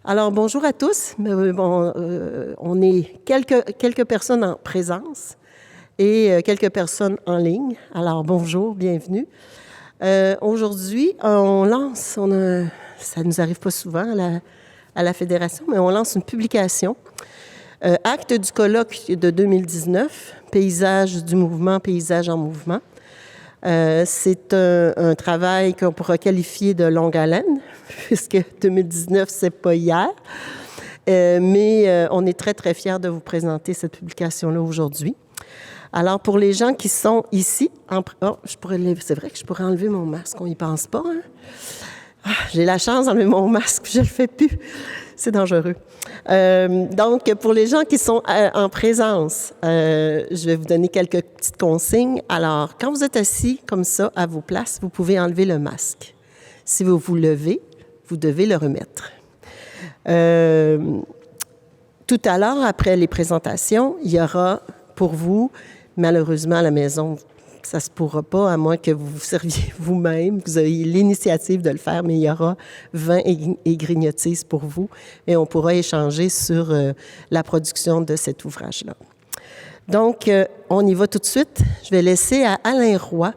Alors, bonjour à tous. On est quelques personnes en présence et quelques personnes en ligne. Alors, bonjour, bienvenue. Aujourd'hui, on lance, ça ne nous arrive pas souvent à la Fédération, mais on lance une publication, acte du colloque de 2019, Paysage du mouvement, Paysage en mouvement. C'est un travail qu'on pourra qualifier de longue haleine, puisque 2019, c'est pas hier. Mais on est très, très fiers de vous présenter cette publication-là aujourd'hui. Alors, pour les gens qui sont ici, c'est vrai que je pourrais enlever mon masque, on n'y pense pas, hein? J'ai la chance d'enlever mon masque, puis je le fais plus. C'est dangereux. Donc, pour les gens qui sont en présence, je vais vous donner quelques petites consignes. Alors, quand vous êtes assis comme ça à vos places, vous pouvez enlever le masque. Si vous vous levez, vous devez le remettre. Tout à l'heure, après les présentations, il y aura pour vous, malheureusement à la maison, ça ne se pourra pas, à moins que vous vous serviez vous-même. Vous ayez l'initiative de le faire, mais il y aura vin et grignotises pour vous et on pourra échanger sur la production de cet ouvrage-là. Donc, on y va tout de suite. Je vais laisser à Alain Roy,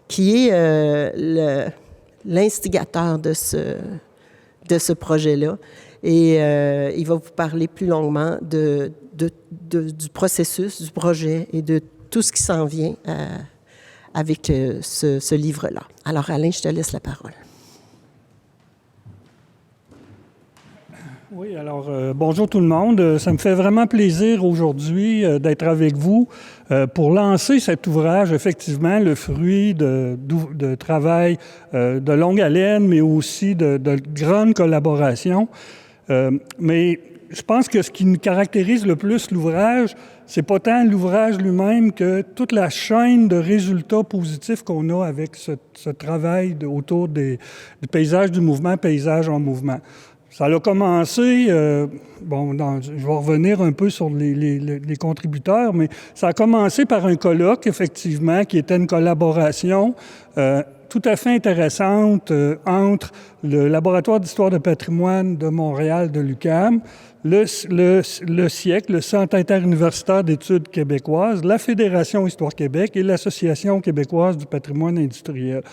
qui est l'instigateur de ce projet-là. Et il va vous parler plus longuement du processus, du projet et de tout ce qui s'en vient avec ce livre-là. Alors, Alain, je te laisse la parole. Oui, alors, bonjour tout le monde. Ça me fait vraiment plaisir aujourd'hui d'être avec vous pour lancer cet ouvrage, effectivement, le fruit de travail de longue haleine, mais aussi de grandes collaborations. Mais je pense que ce qui nous caractérise le plus l'ouvrage, c'est pas tant l'ouvrage lui-même que toute la chaîne de résultats positifs qu'on a avec ce travail autour du paysage du mouvement, paysage en mouvement. Ça a commencé, je vais revenir un peu sur les contributeurs, mais ça a commencé par un colloque, effectivement, qui était une collaboration tout à fait intéressante entre le Laboratoire d'histoire de patrimoine de Montréal de l'UQAM, le SIEC, le Centre interuniversitaire d'études québécoises, la Fédération Histoire Québec et l'Association québécoise du patrimoine industriel.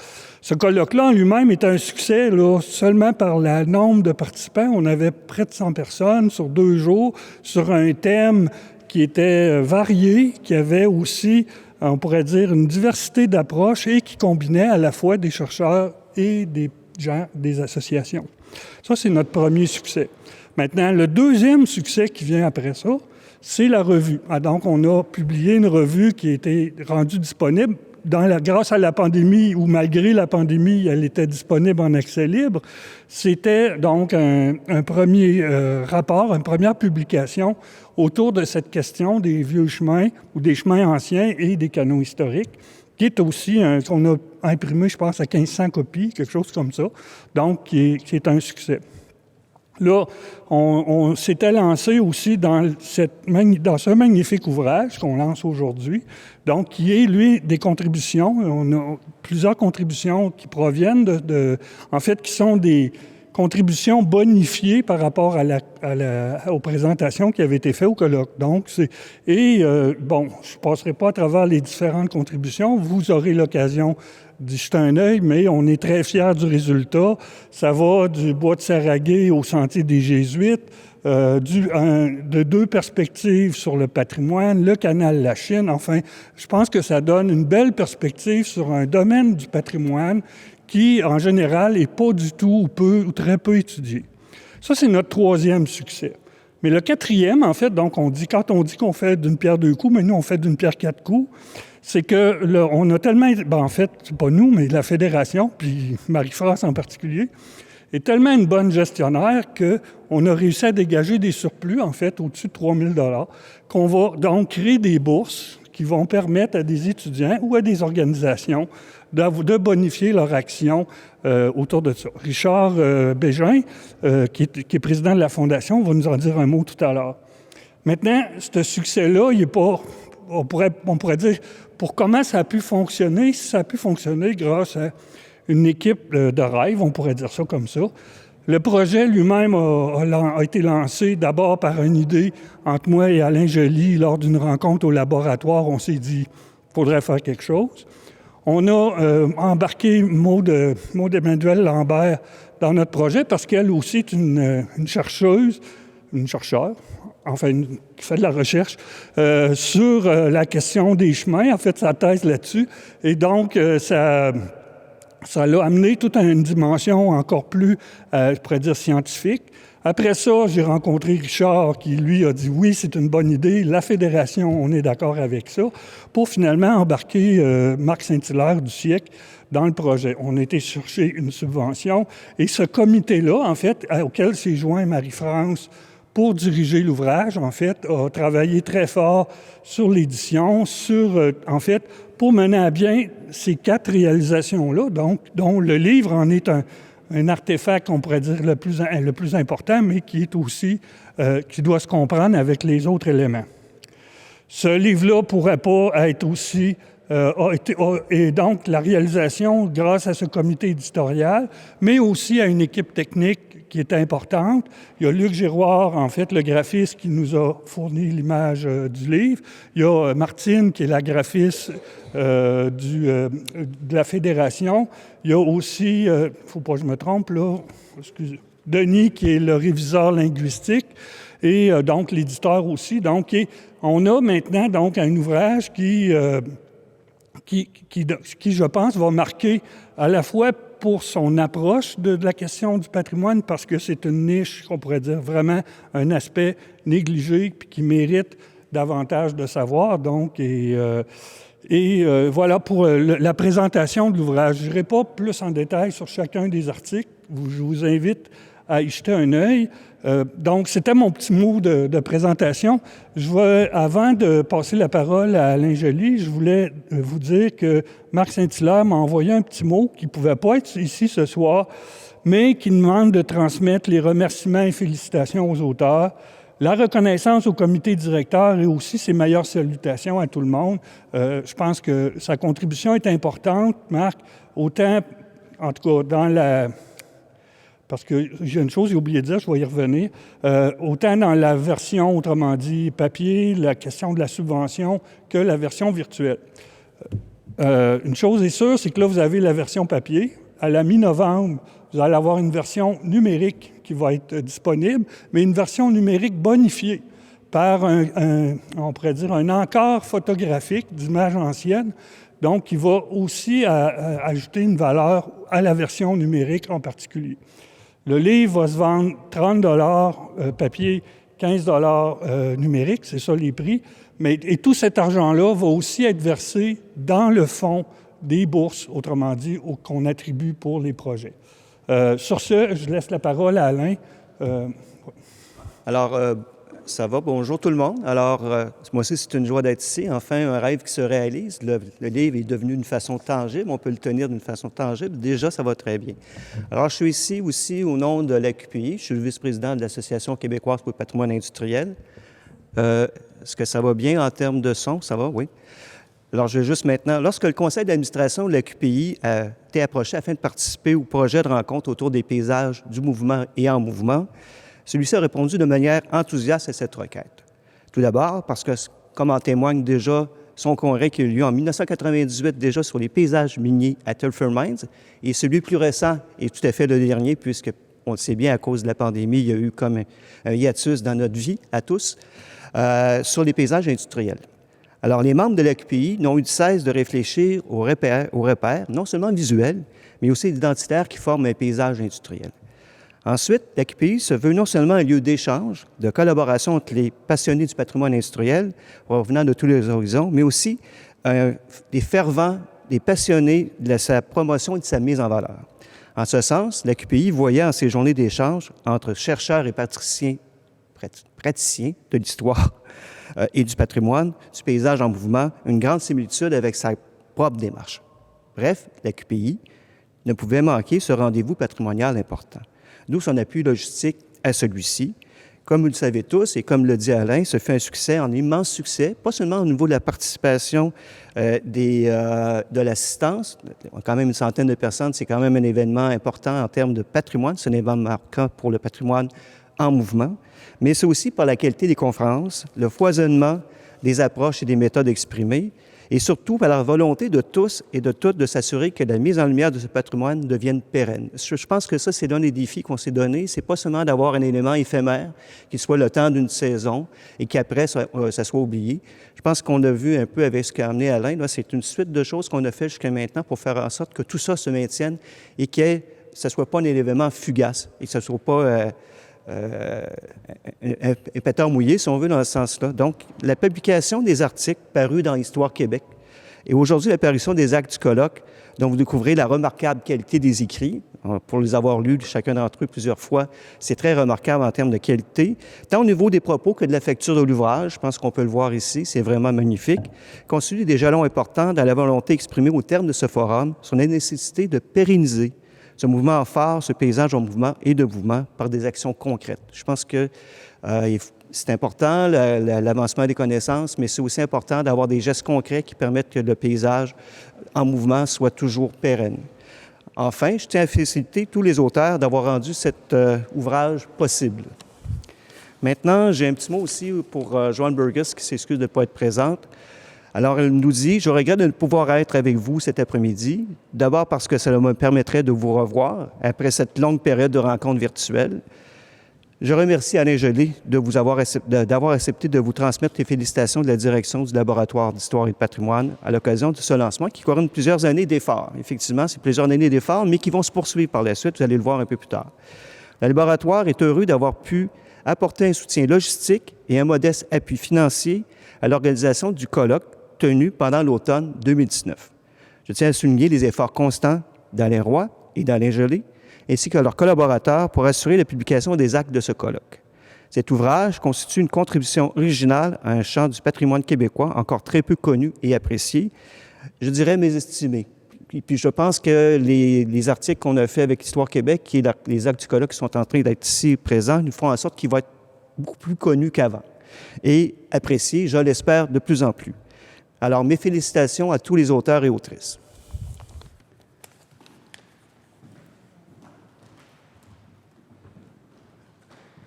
Ce colloque-là en lui-même est un succès là, seulement par le nombre de participants. On avait près de 100 personnes sur 2 jours sur un thème qui était varié, qui avait aussi, on pourrait dire, une diversité d'approches et qui combinait à la fois des chercheurs et des gens des associations. Ça, c'est notre premier succès. Maintenant, le deuxième succès qui vient après ça, c'est la revue. Donc, on a publié une revue qui a été rendue disponible grâce à la pandémie, ou malgré la pandémie, elle était disponible en accès libre. C'était donc un premier rapport, une première publication autour de cette question des vieux chemins ou des chemins anciens et des canaux historiques, qui est aussi, qu'on a imprimé, je pense, à 1500 copies, quelque chose comme ça, donc qui est un succès. Là, on s'était lancé aussi dans ce magnifique ouvrage qu'on lance aujourd'hui, donc qui est, lui, des contributions. On a plusieurs contributions qui proviennent en fait, qui sont des contributions bonifiées par rapport aux présentations qui avaient été faites au colloque. Donc, je ne passerai pas à travers les différentes contributions. Vous aurez l'occasion d'y jeter un œil, mais on est très fiers du résultat. Ça va du bois de Saraguet au sentier des Jésuites, de 2 perspectives sur le patrimoine, le canal La Chine. Enfin, je pense que ça donne une belle perspective sur un domaine du patrimoine qui, en général, n'est pas du tout ou très peu étudié. Ça, c'est notre 3e succès. Mais le 4e, en fait, donc quand on dit qu'on fait d'une pierre 2 coups, mais nous, on fait d'une pierre 4 coups, c'est que là, on a tellement... en fait, c'est pas nous, mais la Fédération, puis Marie-France en particulier, est tellement une bonne gestionnaire qu'on a réussi à dégager des surplus, en fait, au-dessus de 3 000 $, qu'on va donc créer des bourses qui vont permettre à des étudiants ou à des organisations de bonifier leur action autour de ça. Richard Bégin, qui est président de la Fondation, va nous en dire un mot tout à l'heure. Maintenant, ce succès-là, il n'est pas... On pourrait dire, pour comment ça a pu fonctionner, ça a pu fonctionner grâce à une équipe de rêve, on pourrait dire ça comme ça. Le projet lui-même a été lancé d'abord par une idée entre moi et Alain Joly lors d'une rencontre au laboratoire. On s'est dit qu'il faudrait faire quelque chose. On a embarqué Maud Emmanuelle Lambert dans notre projet parce qu'elle aussi est une chercheure, qui fait de la recherche sur la question des chemins, a fait sa thèse là-dessus. Et donc, ça l'a amené toute une dimension encore plus, je pourrais dire, scientifique. Après ça, j'ai rencontré Richard qui, lui, a dit « Oui, c'est une bonne idée. La Fédération, on est d'accord avec ça. » pour finalement embarquer Marc Saint-Hilaire du siècle dans le projet. On a été chercher une subvention et ce comité-là, en fait, auquel s'est joint Marie-France pour diriger l'ouvrage, en fait, a travaillé très fort sur l'édition, pour mener à bien ces 4 réalisations-là, donc, dont le livre en est un artefact, on pourrait dire, le plus important, mais qui est aussi, qui doit se comprendre avec les autres éléments. Ce livre-là pourrait pas être aussi... et donc, la réalisation, grâce à ce comité éditorial, mais aussi à une équipe technique qui est importante. Il y a Luc Giroir, en fait, le graphiste qui nous a fourni l'image du livre. Il y a Martine, qui est la graphiste de la Fédération. Il y a aussi, il ne faut pas que je me trompe, là, Denis, qui est le réviseur linguistique, et donc l'éditeur aussi. Donc, on a maintenant donc un ouvrage qui, je pense, va marquer à la fois pour son approche de la question du patrimoine, parce que c'est une niche, qu'on pourrait dire, vraiment un aspect négligé puis qui mérite davantage de savoir. Donc, voilà pour la présentation de l'ouvrage. Je n'irai pas plus en détail sur chacun des articles. Je vous invite à y jeter un œil. Donc, c'était mon petit mot de présentation. Avant de passer la parole à Alain Joly, je voulais vous dire que Marc Saint-Hilaire m'a envoyé un petit mot qui ne pouvait pas être ici ce soir, mais qui demande de transmettre les remerciements et félicitations aux auteurs, la reconnaissance au comité directeur et aussi ses meilleures salutations à tout le monde. Je pense que sa contribution est importante, Marc, autant, en tout cas, parce que j'ai une chose, j'ai oublié de dire, je vais y revenir, autant dans la version, autrement dit, papier, la question de la subvention, que la version virtuelle. Une chose est sûre, c'est que là, vous avez la version papier. À la mi-novembre, vous allez avoir une version numérique qui va être disponible, mais une version numérique bonifiée par on pourrait dire, un encart photographique d'images anciennes, donc qui va aussi ajouter une valeur à la version numérique en particulier. Le livre va se vendre 30 $ papier, 15 $ numérique, c'est ça les prix. Et tout cet argent-là va aussi être versé dans le fonds des bourses, autrement dit, qu'on attribue pour les projets. Sur ce, je laisse la parole à Alain. Alors, ça va, bonjour tout le monde. Alors, moi aussi, c'est une joie d'être ici. Enfin, un rêve qui se réalise. Le livre est devenu d'une façon tangible. On peut le tenir d'une façon tangible. Déjà, ça va très bien. Alors, je suis ici aussi au nom de l'AQPI. Je suis le vice-président de l'Association québécoise pour le patrimoine industriel. Est-ce que ça va bien en termes de son? Ça va, oui. Alors, je vais juste maintenant... Lorsque le conseil d'administration de l'AQPI a été approché afin de participer au projet de rencontre autour des paysages du mouvement et en mouvement, celui-ci a répondu de manière enthousiaste à cette requête. Tout d'abord, parce que, comme en témoigne déjà son congrès qui a eu lieu en 1998 déjà sur les paysages miniers à Telfer Mines, et celui plus récent est tout à fait le dernier, puisque, on le sait bien, à cause de la pandémie, il y a eu comme un hiatus dans notre vie, à tous, sur les paysages industriels. Alors, les membres de l'AQPI n'ont eu de cesse de réfléchir aux repères, non seulement visuels, mais aussi identitaires qui forment un paysage industriel. Ensuite, l'AQPI se veut non seulement un lieu d'échange, de collaboration entre les passionnés du patrimoine industriel, revenant de tous les horizons, mais aussi des fervents, des passionnés de sa promotion et de sa mise en valeur. En ce sens, l'AQPI voyait en ces journées d'échange entre chercheurs et praticiens de l'histoire et du patrimoine, du paysage en mouvement, une grande similitude avec sa propre démarche. Bref, l'AQPI ne pouvait manquer ce rendez-vous patrimonial important. D'où son appui logistique à celui-ci, Comme vous le savez tous, et comme le dit Alain, ce fut un succès, un immense succès, pas seulement au niveau de la participation de l'assistance, quand même une centaine de personnes, c'est quand même un événement important en termes de patrimoine, c'est un événement marquant pour le patrimoine en mouvement, mais c'est aussi par la qualité des conférences, le foisonnement des approches et des méthodes exprimées, et surtout par la volonté de tous et de toutes de s'assurer que la mise en lumière de ce patrimoine devienne pérenne. Je pense que ça, c'est l'un des défis qu'on s'est donné. C'est pas seulement d'avoir un élément éphémère qui soit le temps d'une saison et qu'après, ça soit oublié. Je pense qu'on a vu un peu avec ce qu'a amené Alain, là, c'est une suite de choses qu'on a fait jusqu'à maintenant pour faire en sorte que tout ça se maintienne et que ce ne soit pas un événement fugace et que ce ne soit pas un pétard mouillé, si on veut, dans ce sens-là. Donc, la publication des articles parus dans Histoire Québec et aujourd'hui l'apparition des actes du colloque, dont vous découvrez la remarquable qualité des écrits. Pour les avoir lus, chacun d'entre eux, plusieurs fois, c'est très remarquable en termes de qualité, tant au niveau des propos que de la facture de l'ouvrage. Je pense qu'on peut le voir ici, c'est vraiment magnifique. Constitue des jalons importants dans la volonté exprimée au terme de ce forum sur la nécessité de pérenniser ce mouvement phare, ce paysage en mouvement et de mouvement par des actions concrètes. Je pense que c'est important, l'avancement des connaissances, mais c'est aussi important d'avoir des gestes concrets qui permettent que le paysage en mouvement soit toujours pérenne. Enfin, je tiens à féliciter tous les auteurs d'avoir rendu cet ouvrage possible. Maintenant, j'ai un petit mot aussi pour Joanne Burgess, qui s'excuse de ne pas être présente. Alors, elle nous dit « Je regrette de ne pouvoir être avec vous cet après-midi, d'abord parce que cela me permettrait de vous revoir après cette longue période de rencontres virtuelles. Je remercie Alain Gelé d'avoir accepté de vous transmettre les félicitations de la direction du Laboratoire d'histoire et de patrimoine à l'occasion de ce lancement qui couronne plusieurs années d'efforts. Effectivement, c'est plusieurs années d'efforts, mais qui vont se poursuivre par la suite. Vous allez le voir un peu plus tard. Le laboratoire est heureux d'avoir pu apporter un soutien logistique et un modeste appui financier à l'organisation du colloque tenu pendant l'automne 2019. Je tiens à souligner les efforts constants d'Alain Roy et d'Alain Gelé, ainsi que leurs collaborateurs pour assurer la publication des actes de ce colloque. Cet ouvrage constitue une contribution originale à un champ du patrimoine québécois encore très peu connu et apprécié, je dirais mésestimé. Et puis je pense que les articles qu'on a faits avec Histoire Québec et les actes du colloque qui sont en train d'être ici présents nous feront en sorte qu'il va être beaucoup plus connu qu'avant et apprécié, je l'espère, de plus en plus. Alors, mes félicitations à tous les auteurs et autrices.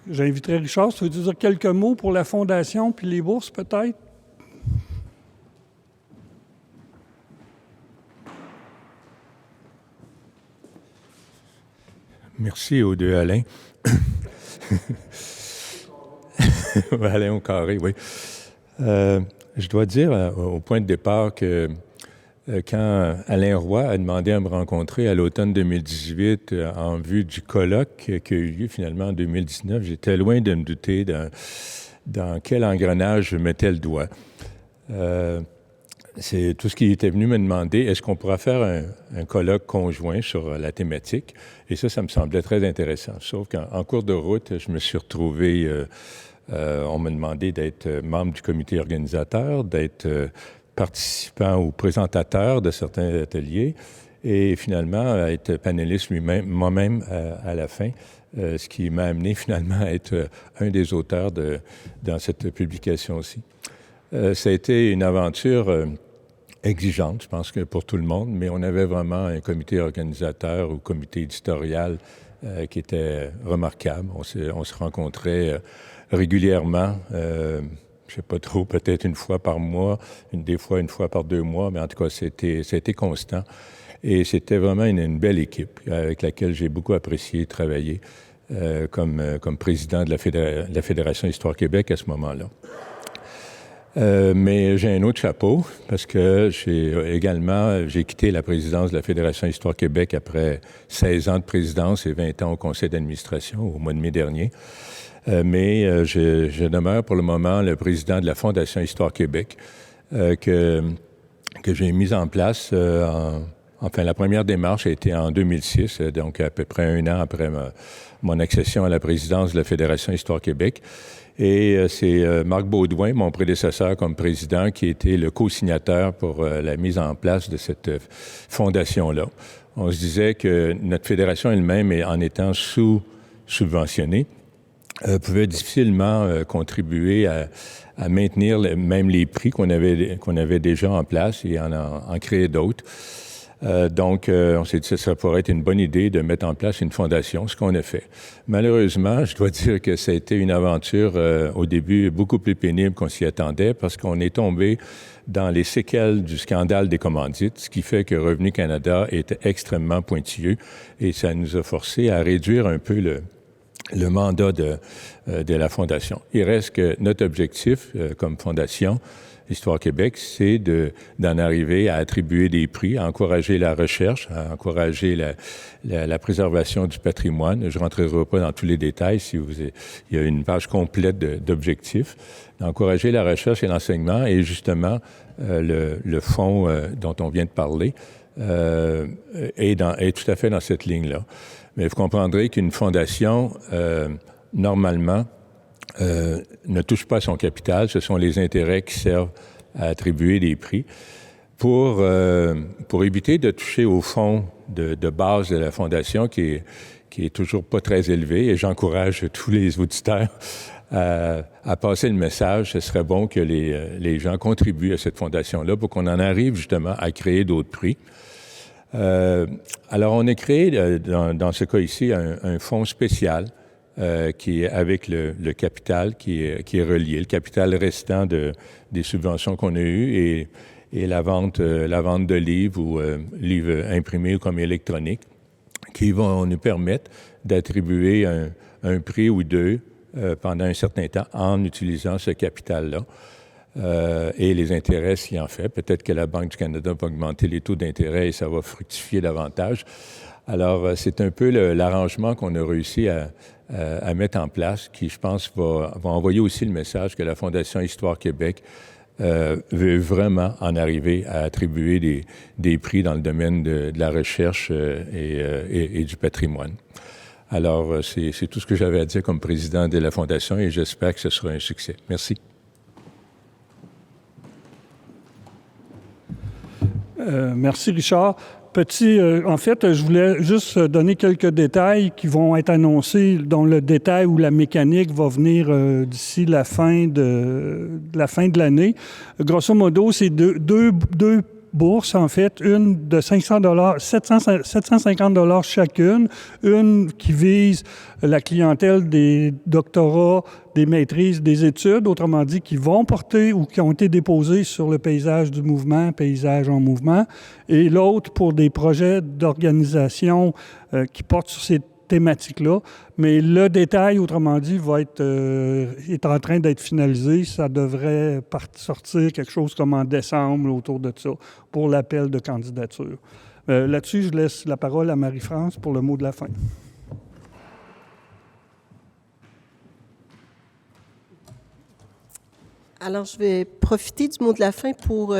J'inviterai Richard, tu veux dire quelques mots pour la Fondation puis les bourses, peut-être? Merci aux deux Alain. Alain au carré, oui. Je dois dire au point de départ que quand Alain Roy a demandé à me rencontrer à l'automne 2018 en vue du colloque qui a eu lieu finalement en 2019, j'étais loin de me douter dans quel engrenage je mettais le doigt. C'est tout ce qui était venu me demander, est-ce qu'on pourra faire un colloque conjoint sur la thématique? Et ça me semblait très intéressant. Sauf qu'en cours de route, je me suis retrouvé... on m'a demandé d'être membre du comité organisateur, d'être participant ou présentateur de certains ateliers et finalement être panéliste moi-même à la fin, ce qui m'a amené finalement à être un des auteurs dans cette publication aussi. Ça a été une aventure exigeante, je pense que pour tout le monde, mais on avait vraiment un comité organisateur ou comité éditorial qui était remarquable. On se rencontrait régulièrement, je ne sais pas trop, peut-être une fois par mois, des fois une fois par 2 mois, mais en tout cas, ça a été constant. Et c'était vraiment une belle équipe avec laquelle j'ai beaucoup apprécié travailler comme président de la Fédération Histoire Québec à ce moment-là. Mais j'ai un autre chapeau parce que j'ai quitté la présidence de la Fédération Histoire Québec après 16 ans de présidence et 20 ans au conseil d'administration au mois de mai dernier. Mais je demeure pour le moment le président de la Fondation Histoire Québec que j'ai mise en place. Enfin, la première démarche a été en 2006, donc à peu près 1 an après mon accession à la présidence de la Fédération Histoire Québec. Et c'est Marc Baudouin, mon prédécesseur comme président, qui était le co-signateur pour la mise en place de cette fondation-là. On se disait que notre fédération elle-même, en étant sous-subventionnée, pouvaient difficilement contribuer à maintenir même les prix qu'on avait déjà en place et en créer d'autres. Donc, on s'est dit que ça pourrait être une bonne idée de mettre en place une fondation, ce qu'on a fait. Malheureusement, je dois dire que ça a été une aventure au début beaucoup plus pénible qu'on s'y attendait parce qu'on est tombé dans les séquelles du scandale des commandites, ce qui fait que Revenu Canada était extrêmement pointilleux et ça nous a forcé à réduire un peu le mandat de la Fondation. Il reste que notre objectif comme Fondation Histoire Québec, c'est d'en arriver à attribuer des prix, à encourager la recherche, à encourager la préservation du patrimoine. Je ne rentrerai pas dans tous les détails, il y a une page complète d'objectifs, d'encourager la recherche et l'enseignement et justement le fonds dont on vient de parler est tout à fait dans cette ligne-là. Mais vous comprendrez qu'une fondation, normalement, ne touche pas à son capital. Ce sont les intérêts qui servent à attribuer des prix. Pour éviter de toucher au fonds de base de la Fondation, qui est toujours pas très élevé, et j'encourage tous les auditeurs à passer le message, ce serait bon que les gens contribuent à cette fondation-là pour qu'on en arrive justement à créer d'autres prix. Alors, on a créé, dans ce cas ici, un fonds spécial qui est avec le capital qui est relié, le capital restant des subventions qu'on a eues et la vente de livres ou livres imprimés comme électroniques qui vont nous permettre d'attribuer un prix ou deux pendant un certain temps en utilisant ce capital-là. Et les intérêts, s'il en fait. Peut-être que la Banque du Canada va augmenter les taux d'intérêt et ça va fructifier davantage. Alors, c'est un peu l'arrangement qu'on a réussi à mettre en place, qui, je pense, va envoyer aussi le message que la Fondation Histoire Québec veut vraiment en arriver à attribuer des prix dans le domaine de la recherche et du patrimoine. Alors, c'est tout ce que j'avais à dire comme président de la Fondation et j'espère que ce sera un succès. Merci. Merci, Richard. En fait, je voulais juste donner quelques détails qui vont être annoncés, dont le détail ou la mécanique va venir d'ici la fin de l'année. Grosso modo, c'est deux bourses, en fait, une de 750 $ chacune, une qui vise la clientèle des doctorats, des maîtrises, des études, autrement dit, qui vont porter ou qui ont été déposées sur le paysage du mouvement, paysage en mouvement, et l'autre pour des projets d'organisation qui portent sur ces thématiques-là. Mais le détail, autrement dit, est en train d'être finalisé. Ça devrait sortir quelque chose comme en décembre autour de ça pour l'appel de candidature. Là-dessus, je laisse la parole à Marie-France pour le mot de la fin. Alors, je vais profiter du mot de la fin pour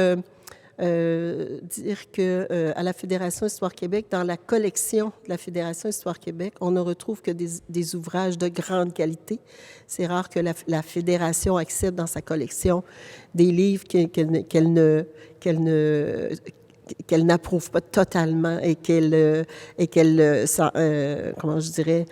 dire que à la Fédération Histoire Québec, dans la collection de la Fédération Histoire Québec, on ne retrouve que des ouvrages de grande qualité. C'est rare que la Fédération accepte dans sa collection des livres qu'elle n'approuve pas totalement et comment je dirais,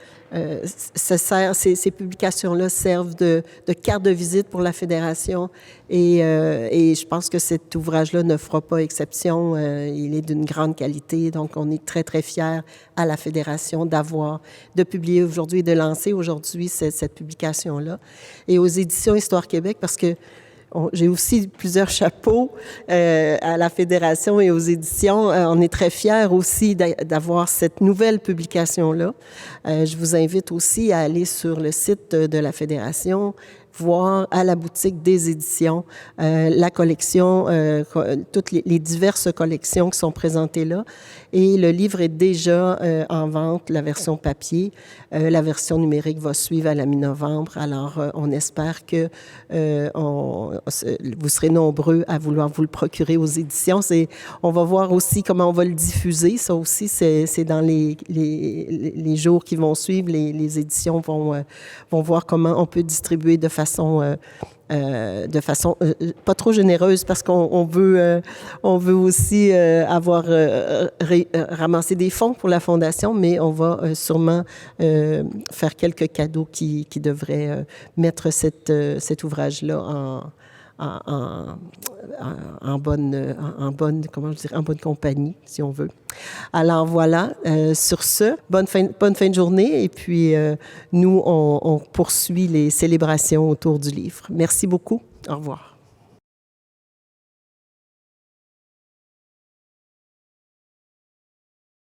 ces publications-là servent de carte de visite pour la Fédération et je pense que cet ouvrage-là ne fera pas exception. Il est d'une grande qualité, donc on est très, très fiers à la Fédération de publier aujourd'hui et de lancer aujourd'hui cette publication-là. Et aux éditions Histoire Québec, parce que j'ai aussi plusieurs chapeaux à la Fédération et aux éditions. On est très fiers aussi d'avoir cette nouvelle publication-là. Je vous invite aussi à aller sur le site de la Fédération, voir à la boutique des éditions la collection, toutes les diverses collections qui sont présentées là. Et le livre est déjà en vente, la version papier. La version numérique va suivre à la mi-novembre. Alors, on espère que vous serez nombreux à vouloir vous le procurer aux éditions. On va voir aussi comment on va le diffuser. Ça aussi, c'est dans les jours qui vont suivre. Les éditions vont voir comment on peut distribuer de façon façon pas trop généreuse parce qu'on veut aussi avoir ramassé des fonds pour la Fondation, mais on va sûrement faire quelques cadeaux qui devraient mettre cet ouvrage-là en bonne compagnie, si on veut. Alors voilà, sur ce, bonne fin de journée et puis nous, on poursuit les célébrations autour du livre. Merci beaucoup. Au revoir.